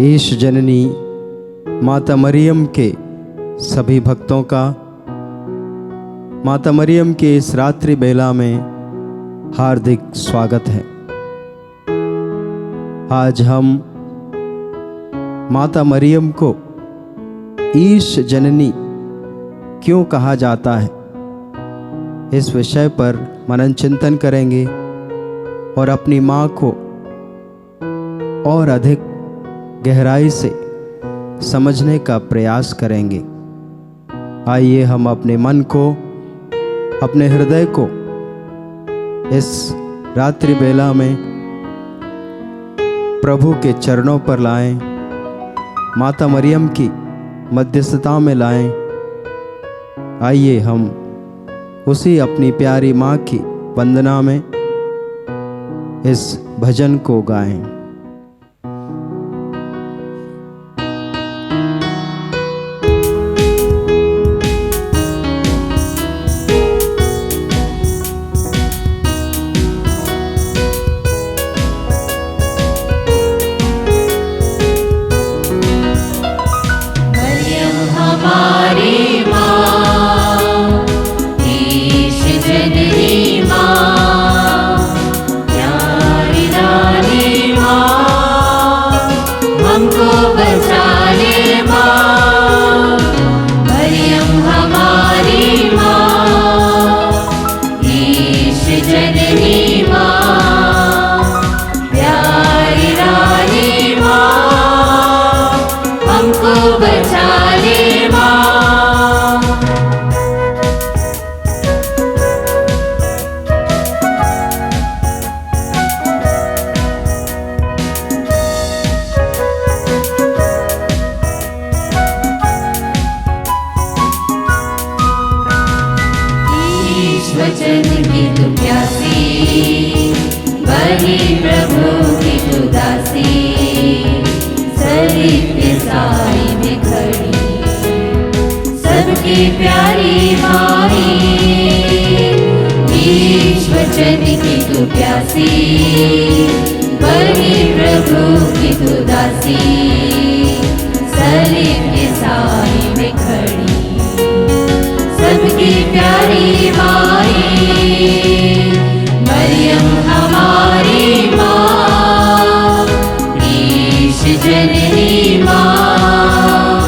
ईश जननी माता मरियम के सभी भक्तों का माता मरियम के इस रात्रि बेला में हार्दिक स्वागत है। आज हम माता मरियम को ईश जननी क्यों कहा जाता है, इस विषय पर मनन चिंतन करेंगे और अपनी माँ को और अधिक गहराई से समझने का प्रयास करेंगे। आइए हम अपने मन को, अपने हृदय को इस रात्रि बेला में प्रभु के चरणों पर लाएं, माता मरियम की मध्यस्थता में लाएं। आइए हम उसी अपनी प्यारी माँ की वंदना में इस भजन को गाएं। वचन की तू प्यासी, बनी प्रभु की तू दासी, सलीब के साई में खड़ी सबकी प्यारी माई। ईश वचन की तू प्यासी, बनी प्रभु की तू दासी, सलीब के साई में खड़ी सबकी प्यारी माई। मरियम हमारी माँ, ईश जननी माँ,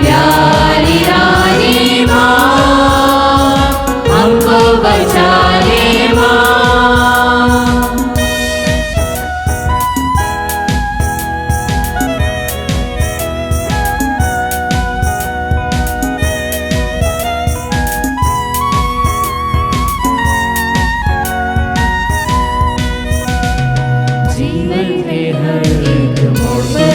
प्यारी रानी माँ, हमको बचा ले माँ। जीवन के हर एक मोड़ पर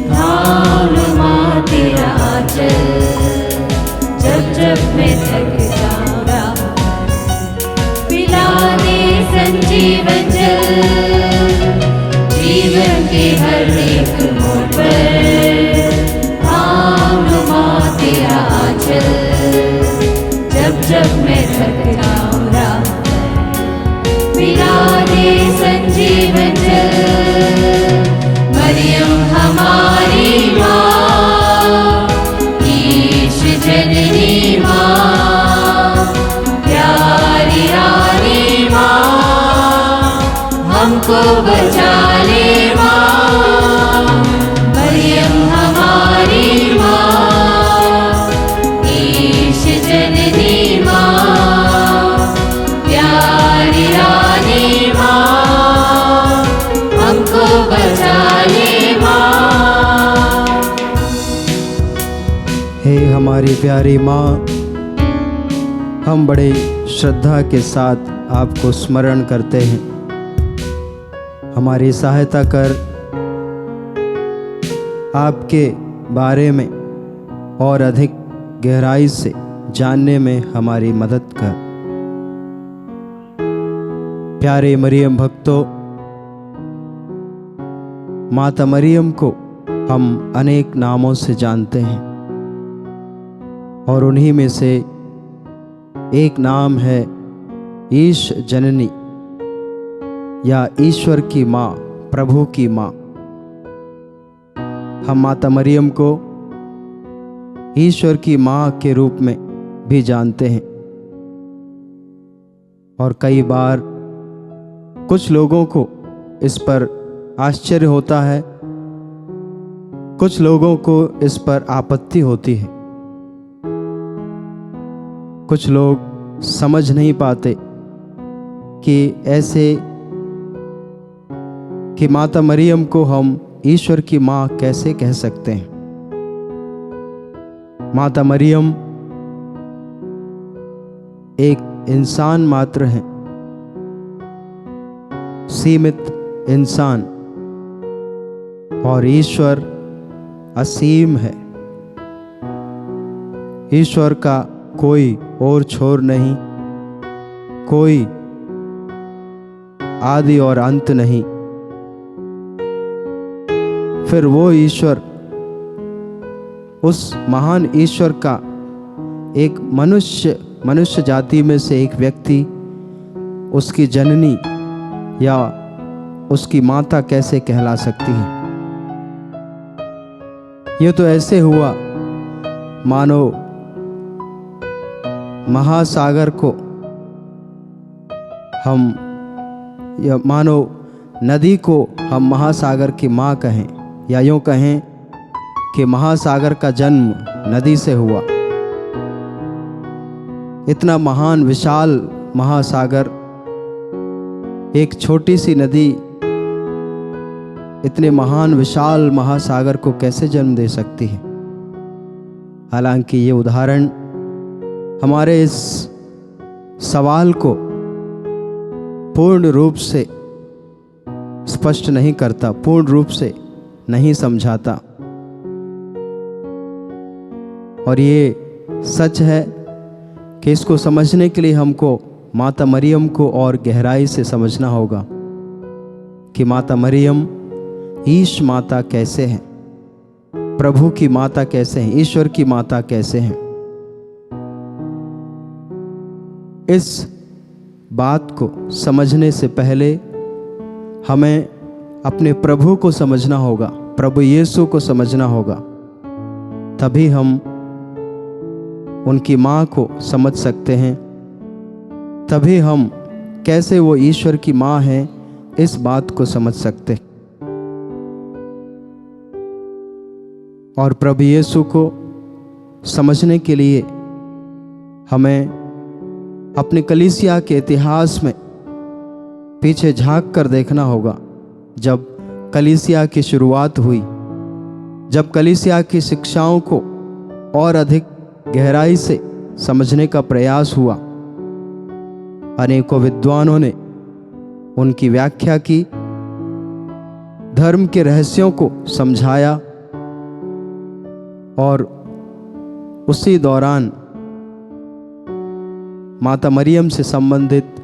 थाम माँ तेरा आंचल, जब जब मैं थक जाऊँ पिला दे संजीवन जल। जीवन के हर एक मोड़ पर थाम माँ तेरा आंचल, जब जब मैं थक जाऊँ पिला दे संजीवन जल। मरियम हमारी माँ, ईश जननी माँ, प्यारी रानी माँ, हमको बचा ले माँ। मरियम हमारी माँ, ईश जननी माँ, प्यारी रानी माँ, हमको बचा ले माँ। हे हमारी प्यारी माँ, हम बड़े श्रद्धा के साथ आपको स्मरण करते हैं। हमारी सहायता कर, आपके बारे में और अधिक गहराई से जानने में हमारी मदद कर। प्यारे मरियम भक्तों, माता मरियम को हम अनेक नामों से जानते हैं और उन्हीं में से एक नाम है ईश जननी या ईश्वर की माँ, प्रभु की माँ। हम माता मरियम को ईश्वर की माँ के रूप में भी जानते हैं। और कई बार कुछ लोगों को इस पर आश्चर्य होता है, कुछ लोगों को इस पर आपत्ति होती है। कुछ लोग समझ नहीं पाते कि ऐसे कि माता मरियम को हम ईश्वर की माँ कैसे कह सकते हैं। माता मरियम एक इंसान मात्र है, सीमित इंसान, और ईश्वर असीम है। ईश्वर का कोई और छोर नहीं, कोई आदि और अंत नहीं। फिर वो ईश्वर, उस महान ईश्वर का एक मनुष्य जाति में से एक व्यक्ति, उसकी जननी या उसकी माता कैसे कहला सकती है। ये तो ऐसे हुआ मानो महासागर को हम, या मानो नदी को हम महासागर की माँ कहें, या यूँ कहें कि महासागर का जन्म नदी से हुआ। इतना महान विशाल महासागर, एक छोटी सी नदी इतने महान विशाल महासागर को कैसे जन्म दे सकती है। हालांकि ये उदाहरण हमारे इस सवाल को पूर्ण रूप से स्पष्ट नहीं करता, पूर्ण रूप से नहीं समझाता। और ये सच है कि इसको समझने के लिए हमको माता मरियम को और गहराई से समझना होगा कि माता मरियम ईश माता कैसे हैं, प्रभु की माता कैसे हैं, ईश्वर की माता कैसे हैं। इस बात को समझने से पहले हमें अपने प्रभु को समझना होगा, प्रभु यीशु को समझना होगा। तभी हम उनकी माँ को समझ सकते हैं। तभी हम कैसे वो ईश्वर की माँ है इस बात को समझ सकते हैं। और प्रभु यीशु को समझने के लिए हमें अपने कलीसिया के इतिहास में पीछे झांक कर देखना होगा। जब कलीसिया की शुरुआत हुई, जब कलीसिया की शिक्षाओं को और अधिक गहराई से समझने का प्रयास हुआ, अनेकों विद्वानों ने उनकी व्याख्या की, धर्म के रहस्यों को समझाया, और उसी दौरान माता मरियम से संबंधित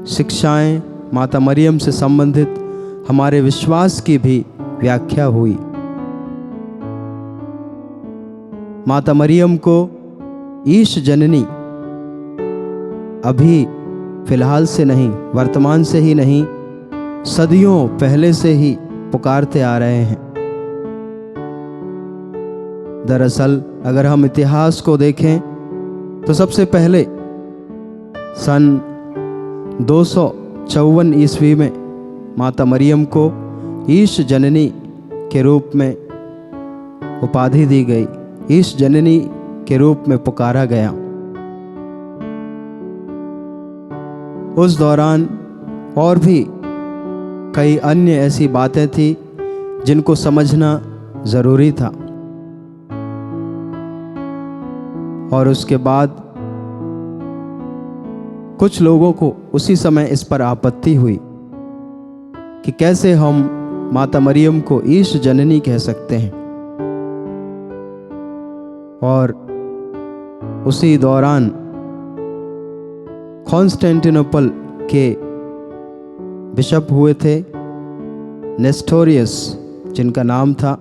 शिक्षाएं, माता मरियम से संबंधित हमारे विश्वास की भी व्याख्या हुई। माता मरियम को ईश जननी अभी फिलहाल से नहीं, वर्तमान से ही नहीं, सदियों पहले से ही पुकारते आ रहे हैं। दरअसल अगर हम इतिहास को देखें तो सबसे पहले सन 254 ईस्वी में माता मरियम को ईश जननी के रूप में उपाधि दी गई, ईश जननी के रूप में पुकारा गया। उस दौरान और भी कई अन्य ऐसी बातें थी जिनको समझना ज़रूरी था। और उसके बाद कुछ लोगों को उसी समय इस पर आपत्ति हुई कि कैसे हम माता मरियम को ईश जननी कह सकते हैं। और उसी दौरान कॉन्स्टेंटिनोपल के बिशप हुए थे नेस्टोरियस, जिनका नाम था,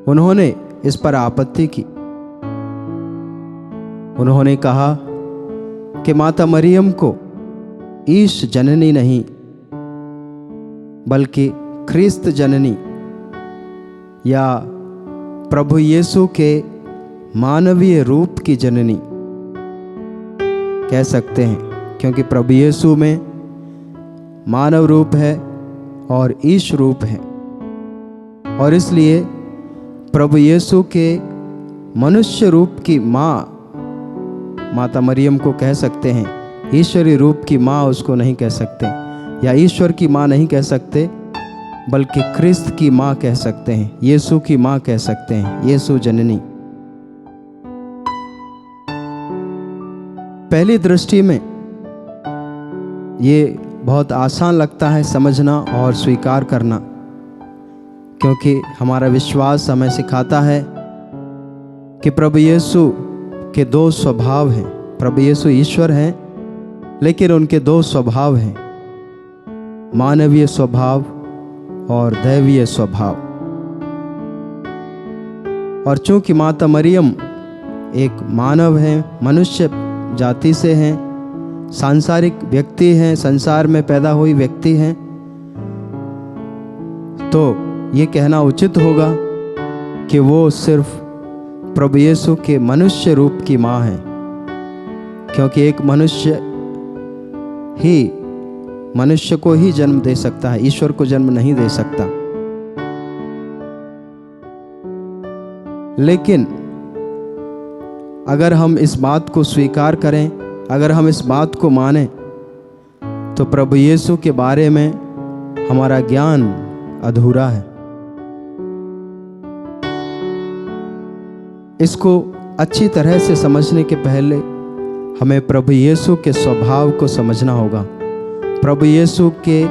उन्होंने इस पर आपत्ति की। उन्होंने कहा कि माता मरियम को ईश जननी नहीं बल्कि ख्रिस्त जननी या प्रभु यीशु के मानवीय रूप की जननी कह सकते हैं, क्योंकि प्रभु यीशु में मानव रूप है और ईश रूप है, और इसलिए प्रभु यीशु के मनुष्य रूप की माँ माता मरियम को कह सकते हैं। ईश्वरी रूप की माँ उसको नहीं कह सकते, या ईश्वर की माँ नहीं कह सकते, बल्कि क्रिस्त की माँ कह सकते हैं, यीशु की माँ कह सकते हैं, यीशु जननी। पहली दृष्टि में ये बहुत आसान लगता है समझना और स्वीकार करना, क्योंकि हमारा विश्वास हमें सिखाता है कि प्रभु यीशु के दो स्वभाव हैं। प्रभु यीशु ईश्वर हैं, लेकिन उनके दो स्वभाव हैं, मानवीय स्वभाव और दैवीय स्वभाव। और चूंकि माता मरियम एक मानव है, मनुष्य जाति से हैं, सांसारिक व्यक्ति हैं, संसार में पैदा हुई व्यक्ति हैं, तो ये कहना उचित होगा कि वो सिर्फ प्रभु यीशु के मनुष्य रूप की माँ है, क्योंकि एक मनुष्य को ही जन्म दे सकता है, ईश्वर को जन्म नहीं दे सकता। लेकिन अगर हम इस बात को स्वीकार करें, अगर हम इस बात को मानें, तो प्रभु यीशु के बारे में हमारा ज्ञान अधूरा है। इसको अच्छी तरह से समझने के पहले हमें प्रभु यीशु के स्वभाव को समझना होगा। प्रभु यीशु के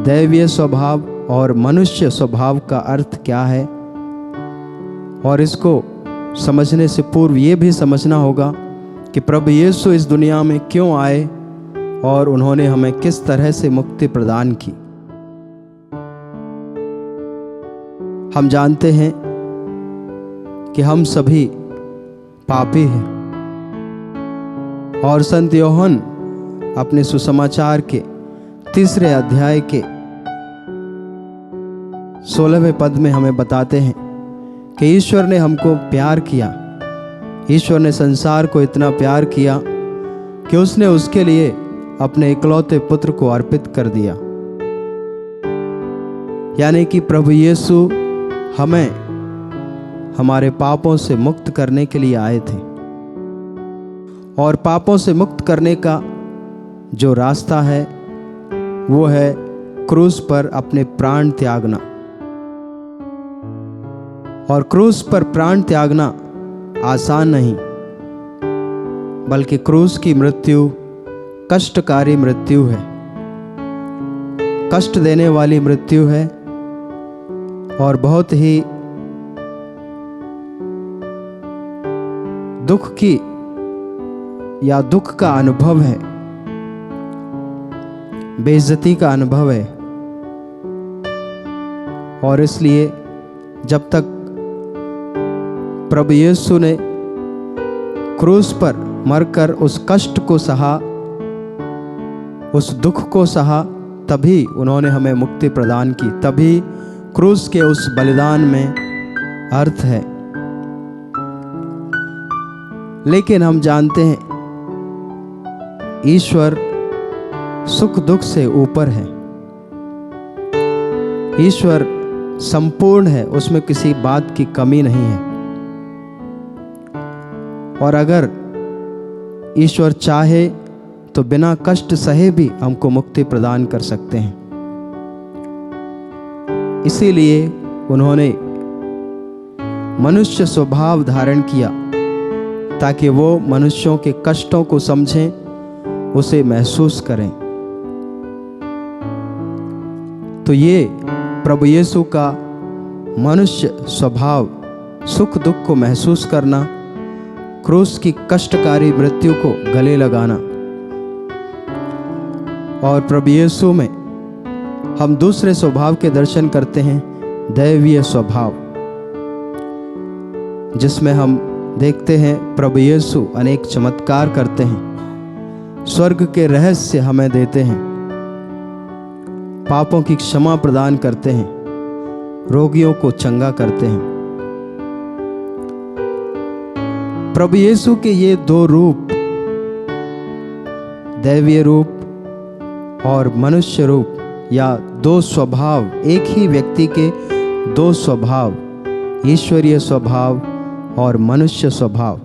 दैवीय स्वभाव और मनुष्य स्वभाव का अर्थ क्या है, और इसको समझने से पूर्व ये भी समझना होगा कि प्रभु यीशु इस दुनिया में क्यों आए और उन्होंने हमें किस तरह से मुक्ति प्रदान की। हम जानते हैं कि हम सभी पापी हैं, और संत यूहन्ना अपने सुसमाचार के 3 अध्याय के 16वें पद में हमें बताते हैं कि ईश्वर ने हमको प्यार किया, ईश्वर ने संसार को इतना प्यार किया कि उसने उसके लिए अपने इकलौते पुत्र को अर्पित कर दिया। यानी कि प्रभु यीशु हमें हमारे पापों से मुक्त करने के लिए आए थे, और पापों से मुक्त करने का जो रास्ता है वो है क्रूस पर अपने प्राण त्यागना। और क्रूस पर प्राण त्यागना आसान नहीं, बल्कि क्रूस की मृत्यु कष्टकारी मृत्यु है, कष्ट देने वाली मृत्यु है, और बहुत ही दुख की या दुख का अनुभव है, बेइज्जती का अनुभव है। और इसलिए जब तक प्रभु यीशु ने क्रूस पर मरकर उस कष्ट को सहा, उस दुख को सहा, तभी उन्होंने हमें मुक्ति प्रदान की, तभी क्रूस के उस बलिदान में अर्थ है। लेकिन हम जानते हैं ईश्वर सुख दुख से ऊपर है, ईश्वर संपूर्ण है, उसमें किसी बात की कमी नहीं है। और अगर ईश्वर चाहे तो बिना कष्ट सहे भी हमको मुक्ति प्रदान कर सकते हैं। इसीलिए उन्होंने मनुष्य स्वभाव धारण किया, ताकि वो मनुष्यों के कष्टों को समझें, उसे महसूस करें। तो ये प्रभु यीशु का मनुष्य स्वभाव, सुख दुख को महसूस करना, क्रूस की कष्टकारी मृत्यु को गले लगाना। और प्रभु यीशु में हम दूसरे स्वभाव के दर्शन करते हैं, दैवीय स्वभाव, जिसमें हम देखते हैं प्रभु यीशु अनेक चमत्कार करते हैं, स्वर्ग के रहस्य हमें देते हैं, पापों की क्षमा प्रदान करते हैं, रोगियों को चंगा करते हैं। प्रभु यीशु के ये दो रूप, दैवीय रूप और मनुष्य रूप, या दो स्वभाव, एक ही व्यक्ति के दो स्वभाव, ईश्वरीय स्वभाव और मनुष्य स्वभाव,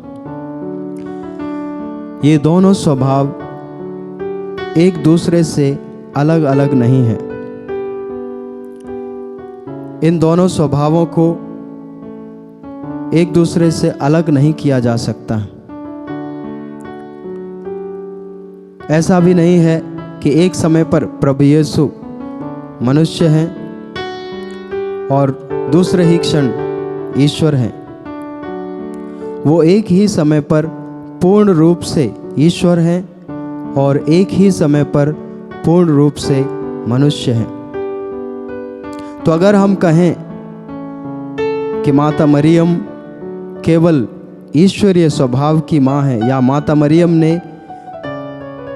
ये दोनों स्वभाव एक दूसरे से अलग अलग नहीं हैं। इन दोनों स्वभावों को एक दूसरे से अलग नहीं किया जा सकता। ऐसा भी नहीं है कि एक समय पर प्रभु यीशु मनुष्य हैं और दूसरे ही क्षण ईश्वर हैं। वो एक ही समय पर पूर्ण रूप से ईश्वर हैं और एक ही समय पर पूर्ण रूप से मनुष्य हैं। तो अगर हम कहें कि माता मरियम केवल ईश्वरीय स्वभाव की माँ है, या माता मरियम ने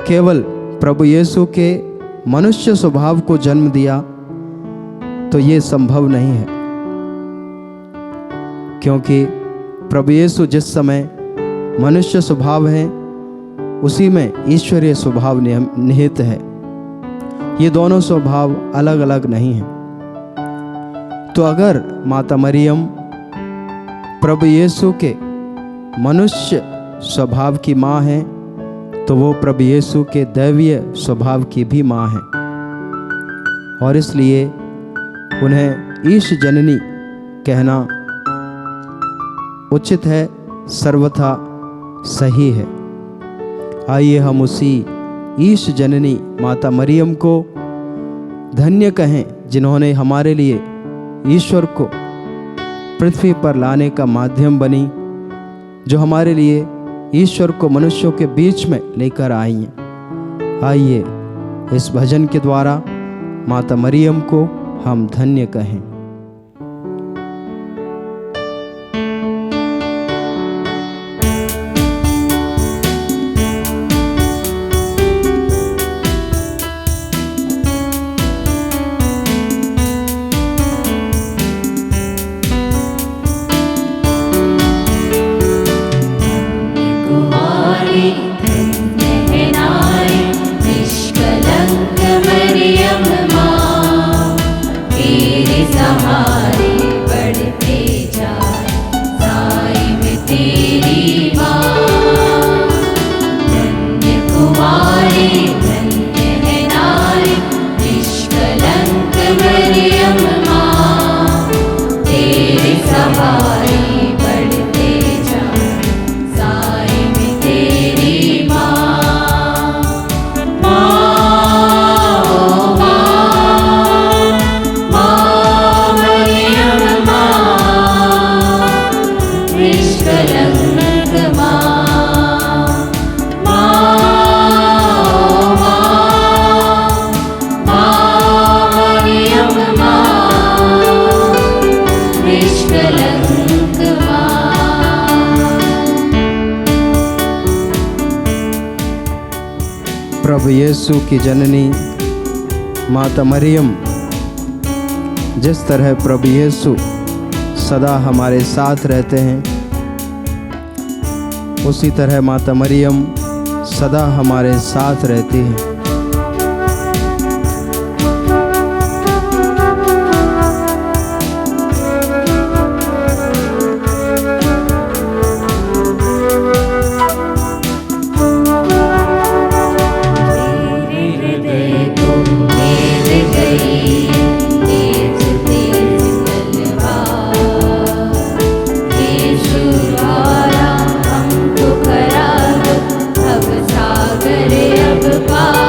केवल प्रभु यीशु के मनुष्य स्वभाव को जन्म दिया, तो ये संभव नहीं है। क्योंकि प्रभु यीशु जिस समय मनुष्य स्वभाव है, उसी में ईश्वरीय स्वभाव निहित है। ये दोनों स्वभाव अलग अलग नहीं हैं। तो अगर माता मरियम प्रभु यीशु के मनुष्य स्वभाव की माँ है, तो वो प्रभु यीशु के दैवीय स्वभाव की भी माँ है, और इसलिए उन्हें ईश जननी कहना उचित है, सर्वथा सही है। आइए हम उसी ईश जननी माता मरियम को धन्य कहें, जिन्होंने हमारे लिए ईश्वर को पृथ्वी पर लाने का माध्यम बनी, जो हमारे लिए ईश्वर को मनुष्यों के बीच में लेकर आई हैं। आइए इस भजन के द्वारा माता मरियम को हम धन्य कहें। प्रभु यीशु की जननी माता मरियम, जिस तरह प्रभु यीशु सदा हमारे साथ रहते हैं, उसी तरह माता मरियम सदा हमारे साथ रहती है। अब सागर अब पार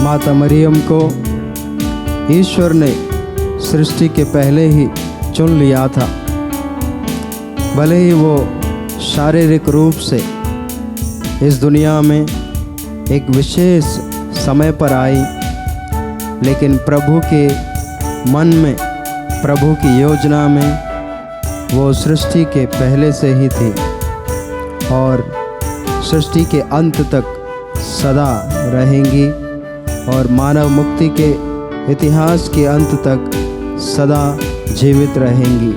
माता मरियम को ईश्वर ने सृष्टि के पहले ही चुन लिया था। भले ही वो शारीरिक रूप से इस दुनिया में एक विशेष समय पर आई, लेकिन प्रभु के मन में, प्रभु की योजना में वो सृष्टि के पहले से ही थी और सृष्टि के अंत तक सदा रहेंगी और मानव मुक्ति के इतिहास के अंत तक सदा जीवित रहेंगी।